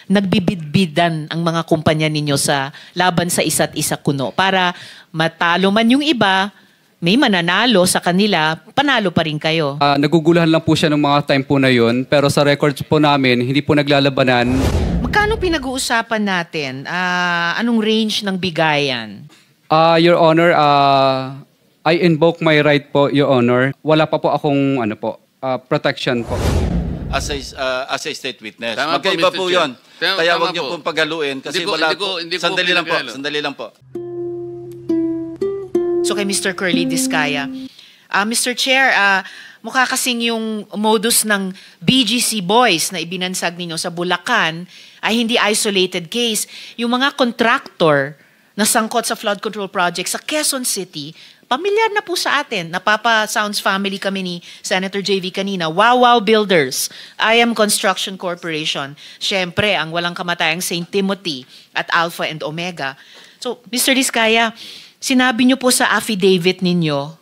nagbibidbidan ang mga kumpanya ninyo sa laban sa isa't isa kuno? Para matalo man yung iba, may mananalo sa kanila, panalo pa rin kayo. Naguguluhan lang po siya ng mga time po na yun, pero sa records po namin, hindi po naglalabanan. Magkano pinag-uusapan natin? Anong range ng bigayan? Your Honor, I invoke my right po, Your Honor. Wala pa po akong protection po. As a state witness. Tama po, Magkaiba Mr. po Chair. yun. Kaya Tama wag niyo po. pong paghaluin kasi wala po. Sandali lang po. Sandali lang po. So kay Mr. Curly Discaya. Mr. Chair, mukha kasing yung modus ng BGC Boys na ibinansag ninyo sa Bulacan ay hindi isolated case. Yung mga contractor na sangkot sa flood control project sa Quezon City, pamilyar na po sa atin. Napapa-Sounds family kami ni Senator JV kanina. Wow Builders, IM Construction Corporation. Siyempre, ang walang kamatayang St. Timothy at Alpha and Omega. So, Mr. Discaya, sinabi niyo po sa affidavit ninyo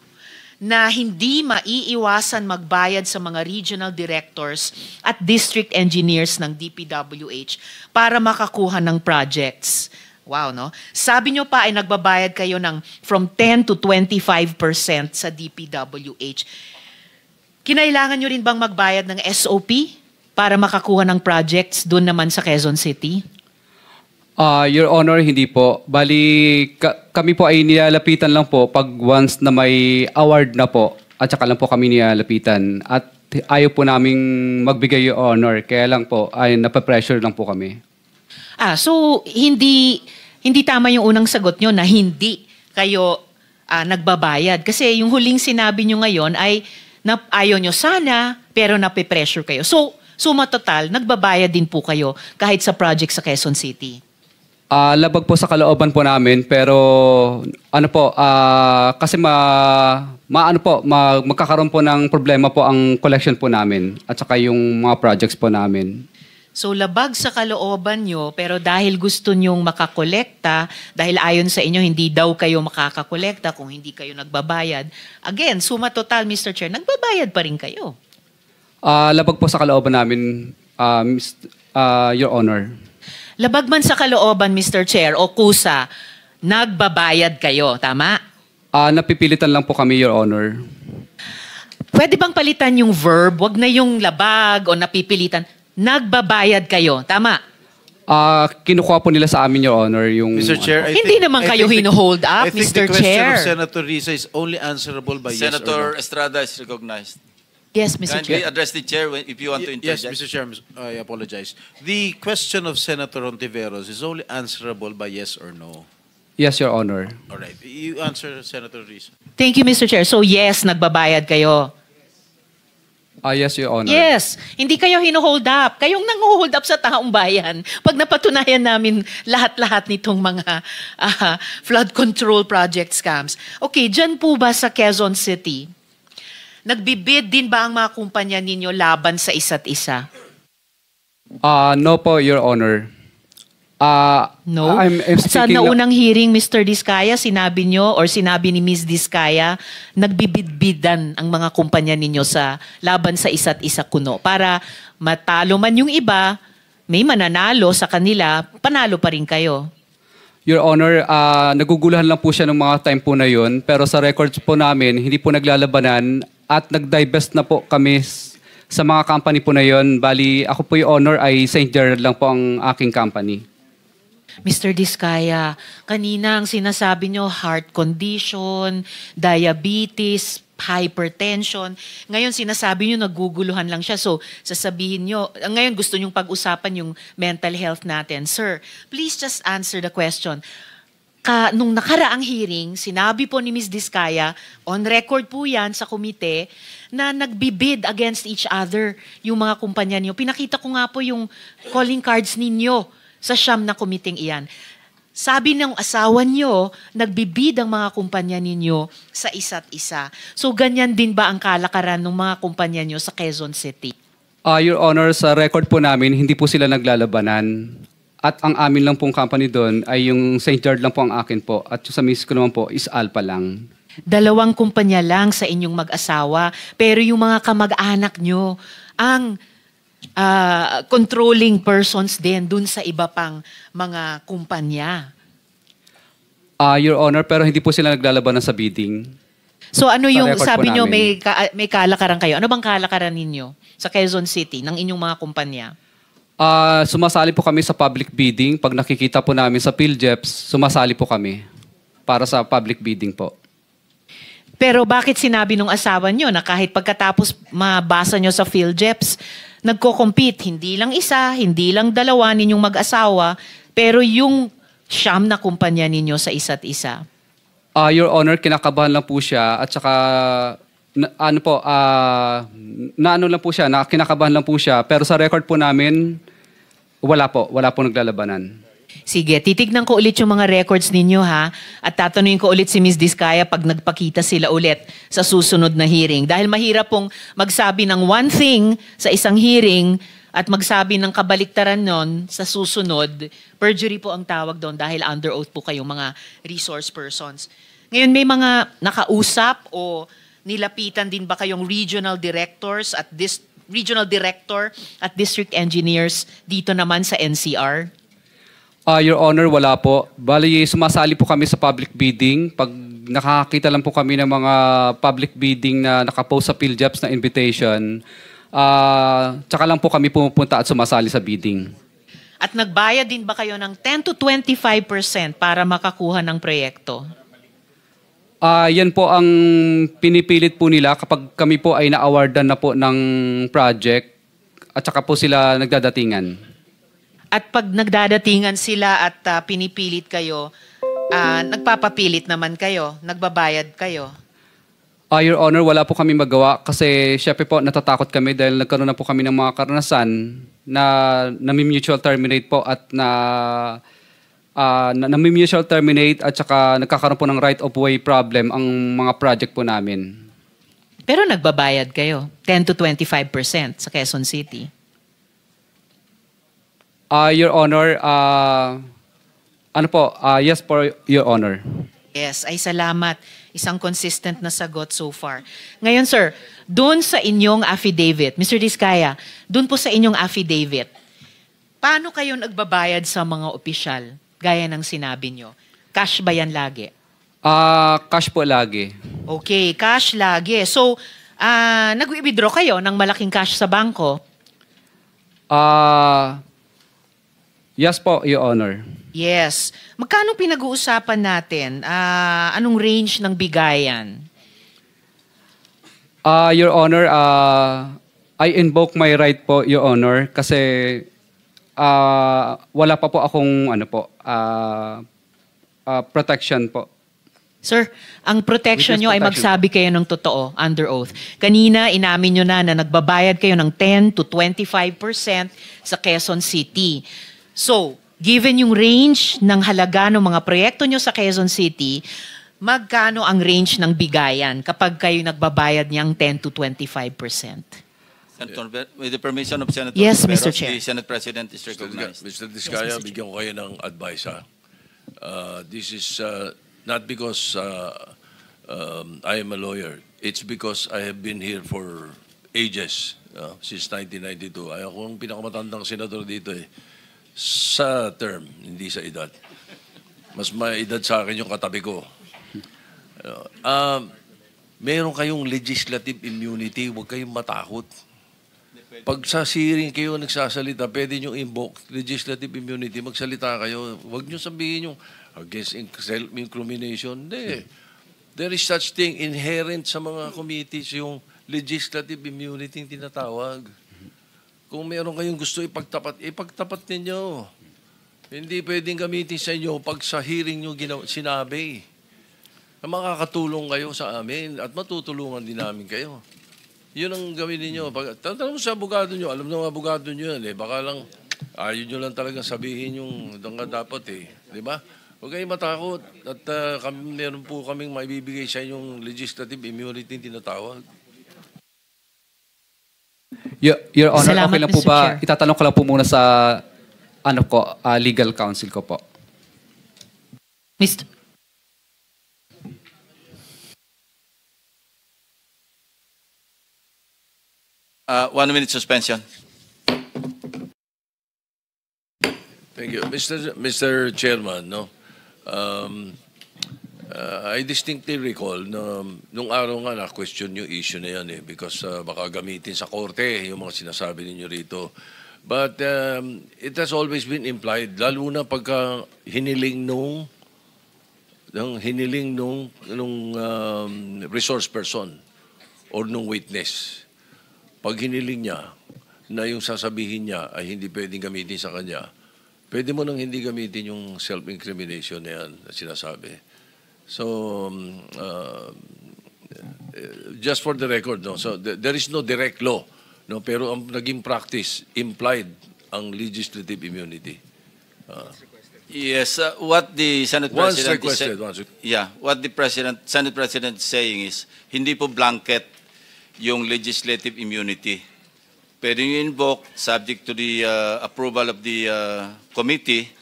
na hindi maiiwasan magbayad sa mga regional directors at district engineers ng DPWH para makakuha ng projects. Wow, no? Sabi nyo pa ay nagbabayad kayo ng from 10 to 25% sa DPWH. Kinailangan nyo rin bang magbayad ng SOP para makakuha ng projects doon naman sa Quezon City? Your Honor, hindi po. Bali, kami po ay nilalapitan lang po pag once na may award na po at saka lang po kami nilalapitan. At ayaw po naming magbigay, Your Honor. Kaya lang po, ay napapressure lang po kami. So hindi tama yung unang sagot nyo na hindi kayo nagbabayad. Kasi yung huling sinabi nyo ngayon ay ayaw nyo sana, pero napipressure kayo. So, suma total, nagbabayad din po kayo kahit sa project sa Quezon City. Labag po sa kalooban po namin, pero kasi magkakaroon po ng problema po ang collection po namin at saka yung mga projects po namin. So labag sa kalooban nyo, pero dahil gusto nyong makakolekta, dahil ayon sa inyo hindi daw kayo makakakolekta kung hindi kayo nagbabayad. Again, suma total, Mr. Chair, nagbabayad pa rin kayo. Labag po sa kalooban namin, Your Honor. Labag man sa kalooban, Mr. Chair, o kusa, nagbabayad kayo, tama? Napipilitan lang po kami, Your Honor. Pwede bang palitan yung verb? Wag na yung labag o napipilitan. Nagbabayad kayo, tama? Kinukuha po nila sa amin, Your Honor, yung... Mr. Chair, Hindi naman kayo hino-hold up, Mr. Chair. I think the question of Senator Risa is only answerable by Senator yes or no. Estrada is recognized. Yes, Mr. Kindly Chair. address the chair if you want to interject. Yes, Mr. Chair, I apologize. The question of Senator Ontiveros is only answerable by yes or no. Yes, Your Honor. All right. You answer, Senator Risa. Thank you, Mr. Chair. So yes, nagbabayad kayo. Yes, Your Honor. Yes, hindi kayo hino-hold up. Kayong nang-hold up sa taong bayan. Pag napatunayan namin lahat-lahat nitong mga flood control project scams. Okay, dyan po ba sa Quezon City, nagbibid din ba ang mga kumpanya ninyo laban sa isa't isa? No po, Your Honor. No? I'm Sa speaking naunang hearing, Mr. Discaya, sinabi nyo or sinabi ni Ms. Discaya, nagbibidbidan ang mga kumpanya ninyo sa laban sa isa't isa kuno. Para matalo man yung iba, may mananalo sa kanila, panalo pa rin kayo. Your Honor, naguguluhan lang po siya ng mga time po na yun, pero sa records po namin, hindi po naglalabanan at nag-divest na po kami sa mga company po na yun. Bali, ako po yung honor ay St. Gerard lang po ang aking company. Mr. Discaya, kanina ang sinasabi nyo, heart condition, diabetes, hypertension. Ngayon sinasabi nyo, naguguluhan lang siya. So, sasabihin nyo, ngayon gusto nyong pag-usapan yung mental health natin. Sir, please just answer the question. Nung nakaraang hearing, sinabi po ni Ms. Discaya, on record po yan sa komite, na nagbibid against each other yung mga kumpanya niyo. Pinakita ko nga po yung calling cards ninyo sa siyam na komiteng iyan. Sabi ng asawa niyo, nagbibid ang mga kumpanya ninyo sa isa't isa. So ganyan din ba ang kalakaran ng mga kumpanya niyo sa Quezon City? Your Honor, sa record po namin, hindi po sila naglalabanan. At ang amin lang pong company doon ay yung St. Gerard lang po ang akin po. At yung sa miss ko naman po is Alpha lang. 2 kumpanya lang sa inyong mag-asawa. Pero yung mga kamag-anak nyo, ang controlling persons din dun sa iba pang mga kumpanya. Your Honor, pero hindi po sila naglalaban sa bidding. So ano Sa yung record po sabi nyo namin. may kalakaran kayo? Ano bang kalakaran ninyo sa Quezon City ng inyong mga kumpanya? Sumasali po kami sa public bidding. Pag nakikita po namin sa PhilJeps, sumasali po kami para sa public bidding po. Pero bakit sinabi nung asawa nyo na kahit pagkatapos mabasa nyo sa PhilJeps, nagko-compete, hindi lang isa, hindi lang dalawa ninyong mag-asawa, pero yung siyam na kumpanya ninyo sa isa't isa? Your Honor, kinakabahan lang po siya at saka kinakabahan lang po siya. Pero sa record po namin, wala po naglalabanan. Sige, titignan ko ulit yung mga records ninyo ha at tatanungin ko ulit si Ms. Diskaya pag nagpakita sila ulit sa susunod na hearing. Dahil mahirap pong magsabi ng one thing sa isang hearing at magsabi ng kabaliktaran nun sa susunod. Perjury po ang tawag doon dahil under oath po kayong mga resource persons. Ngayon may mga nakausap o nilapitan din ba kayong regional directors at regional director at district engineers dito naman sa NCR? Your Honor, wala po. Bali, sumasali po kami sa public bidding. Pag nakakita lang po kami ng mga public bidding na nakapost sa PhilJeps na invitation, tsaka lang po kami pumupunta at sumasali sa bidding. At nagbayad din ba kayo ng 10 to 25% para makakuha ng proyekto? Yan po ang pinipilit po nila kapag kami po ay na-awardan na po ng project at saka po sila nagdadatingan. At pag nagdadatingan sila at pinipilit kayo, nagpapapilit naman kayo, nagbabayad kayo? Your Honor, wala po kami magawa kasi syempre po natatakot kami dahil nagkaroon na po kami ng mga karanasan na nami-mutual terminate po at nami-mutual terminate at saka nagkakaroon po ng right of way problem ang mga project po namin. Pero nagbabayad kayo, 10 to 25% sa Quezon City. Your Honor, yes po, Your Honor. Yes, ay salamat. Isang consistent na sagot so far. Ngayon sir, doon sa inyong affidavit, Mr. Diskaya, doon po sa inyong affidavit, paano kayo nagbabayad sa mga opisyal? Gaya ng sinabi nyo. Cash ba yan lagi? Cash po lagi. Okay, cash lagi. So, nag-withdraw kayo ng malaking cash sa bangko? Yes po, Your Honor. Yes. Magkano pinag-uusapan natin? Anong range ng bigayan? Your Honor, I invoke my right po, Your Honor, kasi wala pa po akong protection po. Sir, ang protection nyo ay magsabi kayo ng totoo, under oath. Kanina, inamin nyo na nagbabayad kayo ng 10 to 25% sa Quezon City. So, given yung range ng halaga ng mga proyekto nyo sa Quezon City, magkano ang range ng bigayan kapag kayo nagbabayad niyang 10 to 25%? Senator, with the permission of Senator Yes, Tiveros, Mr. Chair. the Senate President is recognized. Mr. Diskaya, bigyan ko kayo ng advice, ha? This is not because I am a lawyer. It's because I have been here for ages, since 1992. Ako ang pinakamatandang senador dito eh. Sa term, hindi sa edad. Mas may edad sa akin yung katabi ko. Meron kayong legislative immunity, huwag kayong matakot. Pag sa hearing kayo nagsasalita, pwede nyo invoke legislative immunity, magsalita kayo. Huwag nyo sabihin yung against self-incrimination. Hindi. There is such thing inherent sa mga committees, yung legislative immunity yung tinatawag. Kung meron kayong gusto ipagtapat ninyo. Hindi pwedeng gamitin sa inyo pag sa hearing nyo sinabi. Na makakatulong kayo sa amin at matutulungan din namin kayo. Yun ang gawin ninyo. Tanong sa abogado nyo, alam ng abogado nyo yan eh. Baka lang, ayaw nyo lang talaga sabihin yung dapat eh. Di ba? Huwag kayong matakot. At meron po kaming maibibigay sa inyong legislative immunity tinatawag. Your Honor, Salamat, okay lang po Mr. ba? Chair. Itatanong ko lang po muna sa legal counsel ko po. Mr. 1 minute suspension. Thank you. Mr. Chairman, no? I distinctly recall na nung araw nga na-question yung issue na yan because baka gamitin sa korte yung mga sinasabi ninyo rito. But it has always been implied, lalo na pagka hiniling nung resource person or nung witness. Pag hiniling niya na yung sasabihin niya ay hindi pwedeng gamitin sa kanya, pwede mo nang hindi gamitin yung self-incrimination na yan na sinasabi. So, just for the record, no? So there is no direct law, no? Pero ang naging practice, implied ang legislative immunity. Yes, what the Senate Once President requested, what the Senate President is saying is hindi po blanket yung legislative immunity. Pwede nyo invoke subject to the approval of the committee,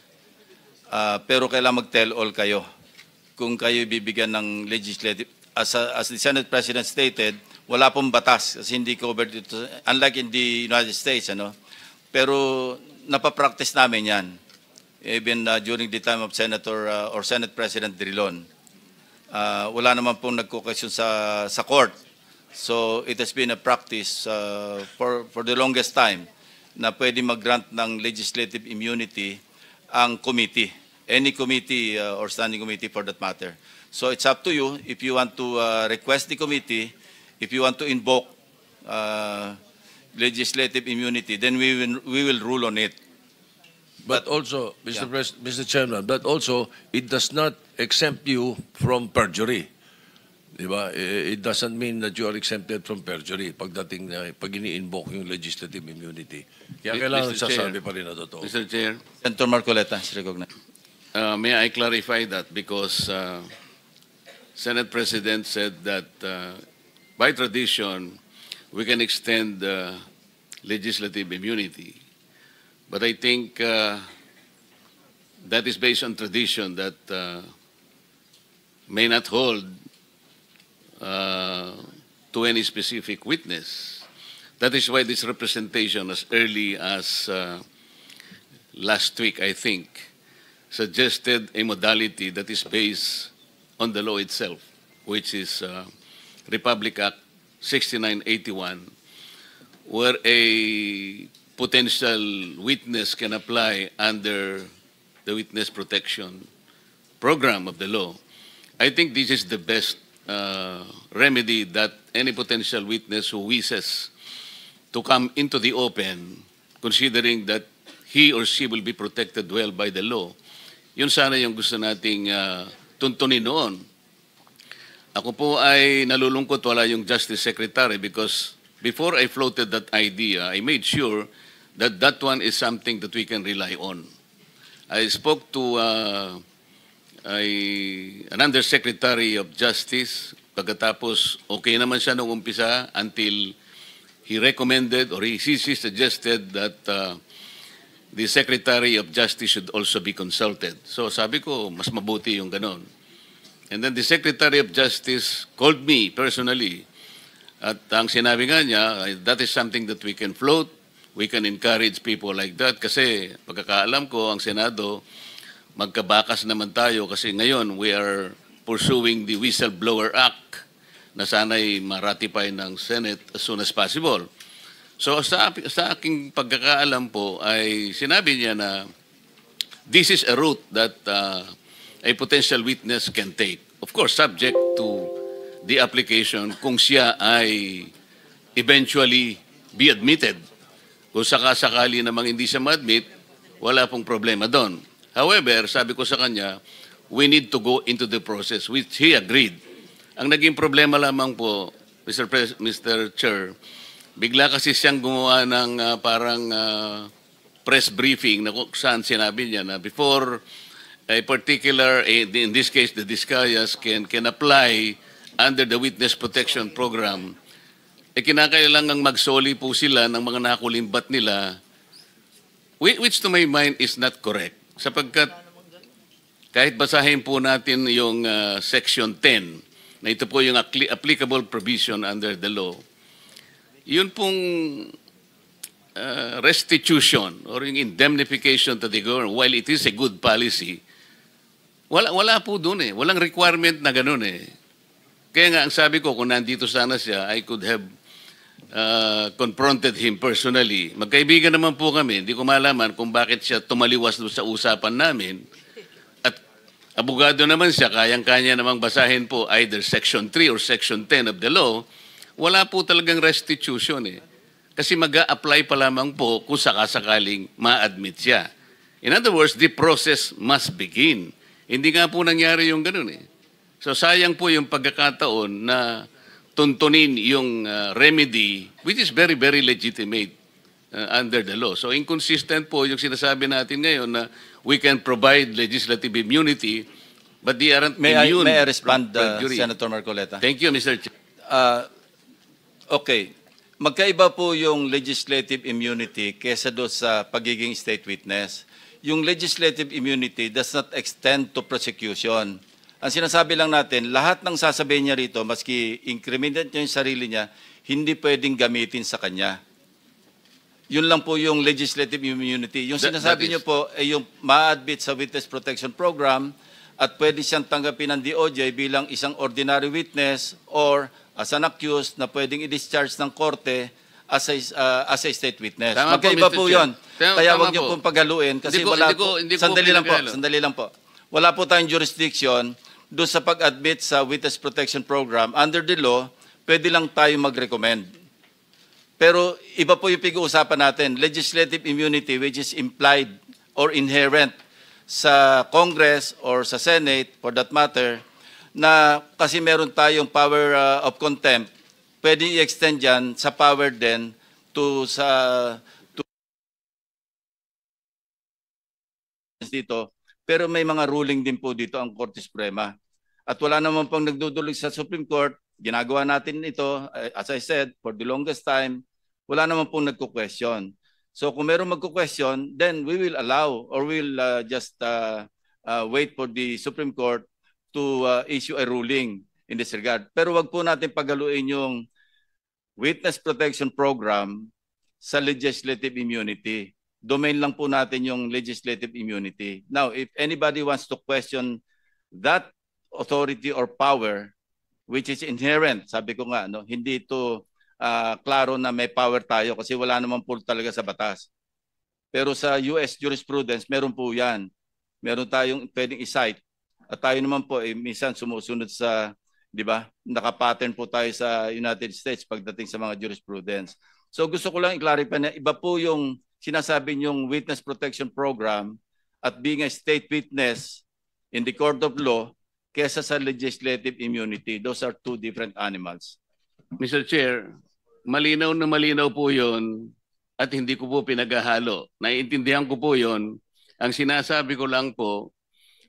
pero kailangan mag-tell all kayo kung kayo bibigyan ng legislative. As the Senate President stated, wala pong batas kasi hindi covered ito, unlike in the United States, ano? Pero napapractice namin yan. Even during the time of Senator or Senate President Drilon. Wala naman pong nagko-question sa court. So it has been a practice for the longest time na pwede mag-grant ng legislative immunity ang committee. Any committee or standing committee for that matter. So it's up to you if you want to request the committee, if you want to invoke legislative immunity, then we will rule on it. But also, Mr. Chairman, but also, it does not exempt you from perjury. Diba? It doesn't mean that you are exempted from perjury pagdating na pag ini-invoke yung legislative immunity. Kaya kailangan sasabi pa rin na totoo. Mr. Chair, Senator Marcoleta is recognized. may I clarify that because Senate President said that by tradition, we can extend legislative immunity. But I think that is based on tradition that may not hold to any specific witness. That is why this representation, as early as last week, I think, suggested a modality that is based on the law itself, which is Republic Act 6981, where a potential witness can apply under the witness protection program of the law. I think this is the best remedy that any potential witness who wishes to come into the open, considering that he or she will be protected well by the law. Yun sana yung gusto nating tuntunin noon. Ako po ay nalulungkot wala yung Justice Secretary because before I floated that idea, I made sure that that one is something that we can rely on. I spoke to an Undersecretary of Justice, pagkatapos okay naman siya nung umpisa until he recommended or he suggested that the Secretary of Justice should also be consulted. So sabi ko, mas mabuti yung ganon. And then the Secretary of Justice called me personally at ang sinabi nga niya, that is something that we can float. We can encourage people like that kasi pagkakaalam ko ang Senado, magkabakas naman tayo kasi ngayon we are pursuing the Whistleblower Act na sana'y ma-ratify ng Senate as soon as possible. So sa aking pagkakaalam po ay sinabi niya na this is a route that a potential witness can take. Of course, subject to the application kung siya ay eventually be admitted. Kung sakasakali namang hindi siya ma-admit, wala pong problema doon. However, sabi ko sa kanya, we need to go into the process, which he agreed. Ang naging problema lamang po, Mr. Chair, bigla kasi siyang gumawa ng parang press briefing na kung saan sinabi niya na before a particular, in this case, the Discayas can apply under the Witness Protection Program, kinakailangang magsoli po sila ng mga nakulimbat nila, which to my mind is not correct. Sapagkat kahit basahin po natin yung Section 10, na ito po yung applicable provision under the law, yun pong restitution or yung indemnification to the government, while it is a good policy, wala po dun eh. Walang requirement na ganun eh. Kaya nga, ang sabi ko, kung nandito sana siya, I could have confronted him personally. Magkaibigan naman po kami. Hindi ko malaman kung bakit siya tumaliwas doon sa usapan namin. At abogado naman siya, kayang-kanya namang basahin po either Section 3 or Section 10 of the law. Wala po talagang restitution eh. Kasi mag-a-apply pa lamang po kung sakasakaling ma-admit siya. In other words, the process must begin. Hindi nga po nangyari yung ganun eh. So sayang po yung pagkakataon na tuntunin yung remedy, which is very, very legitimate under the law. So inconsistent po yung sinasabi natin ngayon na we can provide legislative immunity, but they aren't immune. May I respond, from jury. Senator Marcoleta? Thank you, Mr. Chair. Okay. Magkaiba po yung legislative immunity kesa doon sa pagiging state witness. Yung legislative immunity does not extend to prosecution. Ang sinasabi lang natin, lahat ng sasabihin niya rito, maski incriminate niya yung sarili niya, hindi pwedeng gamitin sa kanya. Yun lang po yung legislative immunity. Yung sinasabi niyo po ay yung ma-admit sa Witness Protection Program at pwede siyang tanggapin ng DOJ bilang isang ordinary witness or as an accused na pwedeng i-discharge ng korte as a state witness. Tama Magkaiba po, po Mr. yun. Chair. Kaya Tama wag niyo po. pong paghaluin kasi sandali lang po. Wala po tayong jurisdiction doon sa pag-admit sa Witness Protection Program. Under the law, pwede lang tayo mag-recommend. Pero iba po yung pag-uusapan natin, legislative immunity which is implied or inherent sa Congress or sa Senate, for that matter, na kasi meron tayong power of contempt, pwede i-extend yan sa power din to dito. Pero may mga ruling din po dito ang Korte Suprema. At wala naman pang nagdudulog sa Supreme Court. Ginagawa natin ito, as I said, for the longest time, wala naman pong nagko-question. So kung meron magko-question, then we will allow or we'll just wait for the Supreme Court to issue a ruling in this regard. Pero wag po natin pagaluin yung Witness Protection Program sa legislative immunity. Domain lang po natin yung legislative immunity. Now, if anybody wants to question that authority or power, which is inherent, sabi ko nga, no, hindi ito klaro na may power tayo kasi wala naman po talaga sa batas. Pero sa US jurisprudence, meron po yan. Meron tayong pwedeng i-cite. At tayo naman po, minsan sumusunod sa, di ba, nakapattern po tayo sa United States pagdating sa mga jurisprudence. So gusto ko lang i-clarify na iba po yung sinasabi niyong Witness Protection Program at being a state witness in the court of law kesa sa legislative immunity. Those are two different animals. Mr. Chair, malinaw na malinaw po yun at hindi ko po pinaghahalo. Naiintindihan ko po yun. Ang sinasabi ko lang po,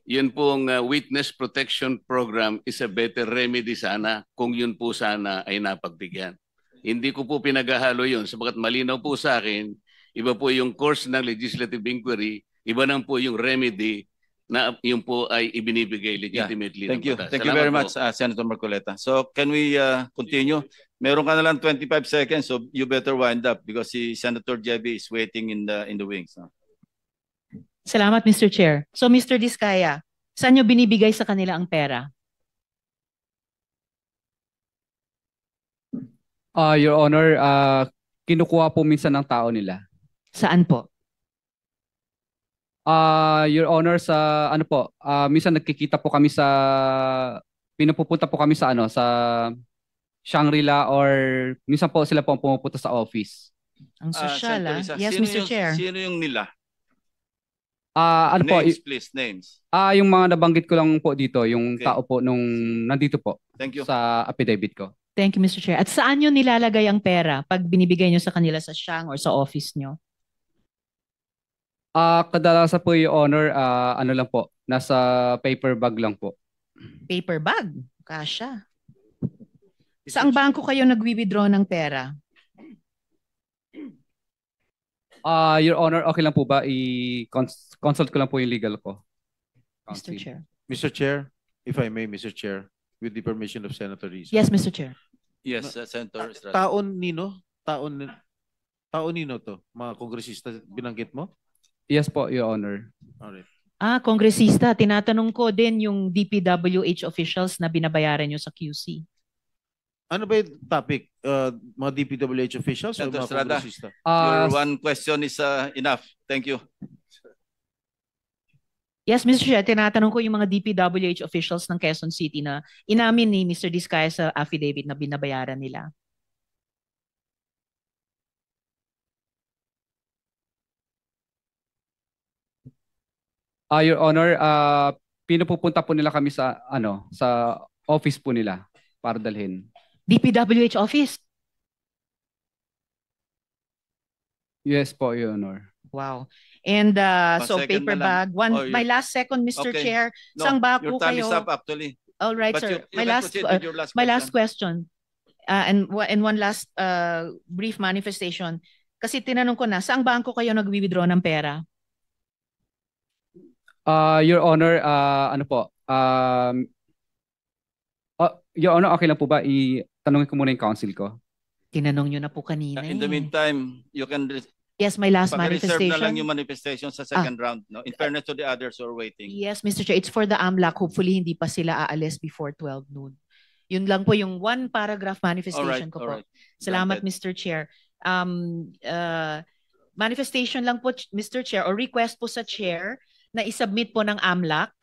yun pong Witness Protection Program is a better remedy sana kung yun po sana ay napagbigyan. Hindi ko po pinaghahalo yun sapagat malinaw po sa akin, iba po yung course ng legislative inquiry, iba nang po yung remedy na yun po ay ibinibigay legitimately. Thank you. ng batas. Thank you Salamat very po. much, Senator Marcoleta. So can we continue? Meron ka na lang 25 seconds, so you better wind up because si Senator Jeby is waiting in the wings. Salamat, Mr. Chair. So, Mr. Diskaya, saan nyo binibigay sa kanila ang pera? Your Honor, kinukuha po minsan ng tao nila. Saan po? Your Honor, sa ano po, minsan nagkikita po kami sa, pinapupunta po kami sa ano, sa Shangri-La or minsan po sila po pumupunta sa office. Ang sosyal, Senator Risa, Yes, sino Mr. Chair. Sino yung nila? Ano po, Names, please, names. yung mga nabanggit ko lang po dito, yung Okay. tao po nung nandito po Thank you. sa affidavit ko. Thank you, Mr. Chair. At saan nyo nilalagay ang pera pag binibigay nyo sa kanila sa Shang or sa office nyo? Kadalasan po, Your Honor, ano lang po, nasa paper bag lang po. Paper bag. Kasha. Saang bangko kayo nagwi-withdraw ng pera? Your Honor, okay lang po ba i-consult ko lang po yung legal ko? Mr. Chair. Mr. Chair, if I may, Mr. Chair, with the permission of Senator Risa. Yes, Mr. Chair. Yes, Senator Estrada. Taon, Nino? Taon, Tao nino to? Mga kongresista binanggit mo? Yes po, Your Honor. Alright. Kongresista, tinatanong ko din yung DPWH officials na binabayaran nyo sa QC. Ano ba yung topic? Mga DPWH officials o Senator mga Estrada. kongresista? Your one question is enough. Thank you. Yes, Mr. Chair, tinatanong ko yung mga DPWH officials ng Quezon City na inamin ni Mr. Diskaya sa affidavit na binabayaran nila. Your Honor, pinupupunta po nila kami sa sa office po nila para dalhin. DPWH office? Yes po, Your Honor. Wow. And so Pa-second paper na lang. bag. One, Oh, you- my last second, Mr. Okay. Chair. No, Sang ba your po time kayo? is up actually. All right, But sir. you can proceed with your last My last question. question. And one last brief manifestation. Kasi tinanong ko na, saang bangko kayo nag-withdraw ng pera? Your Honor, ano po? Your Honor, okay lang po ba itanungin ko muna yung counsel ko? Tinanong nyo na po kanina. In the eh. meantime, you can Yes, my last pag-reserve na lang yung manifestation. manifestation sa second round. No? In fairness to the others who are waiting. Yes, Mr. Chair, it's for the AMLAC. Hopefully, hindi pa sila aalis before 12 noon. Yun lang po yung one paragraph manifestation ko po. Alright. Salamat, Granted. Mr. Chair. Manifestation lang po, Mr. Chair, or request po sa Chair na isubmit po ng AMLAC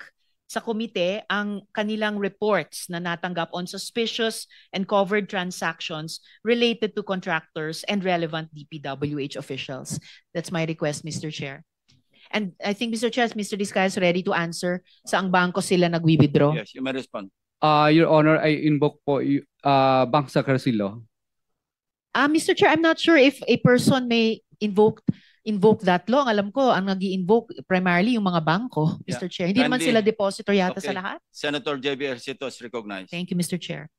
sa komite ang kanilang reports na natanggap on suspicious and covered transactions related to contractors and relevant DPWH officials. That's my request, Mr. Chair. And I think, Mr. Chair, Mr. Diskaya is ready to answer saang bangko sila nag-withdraw. Yes, you may respond. Your Honor, I invoke po Bank sa Carcilo. Mr. Chair, I'm not sure if a person may invoke that law. Ang alam ko, ang nag-i-invoke primarily yung mga bangko, Yeah. Mr. Chair. Hindi naman Kindly- sila depositor yata sa Okay. lahat. Senator JB Ercito is recognized. Thank you, Mr. Chair.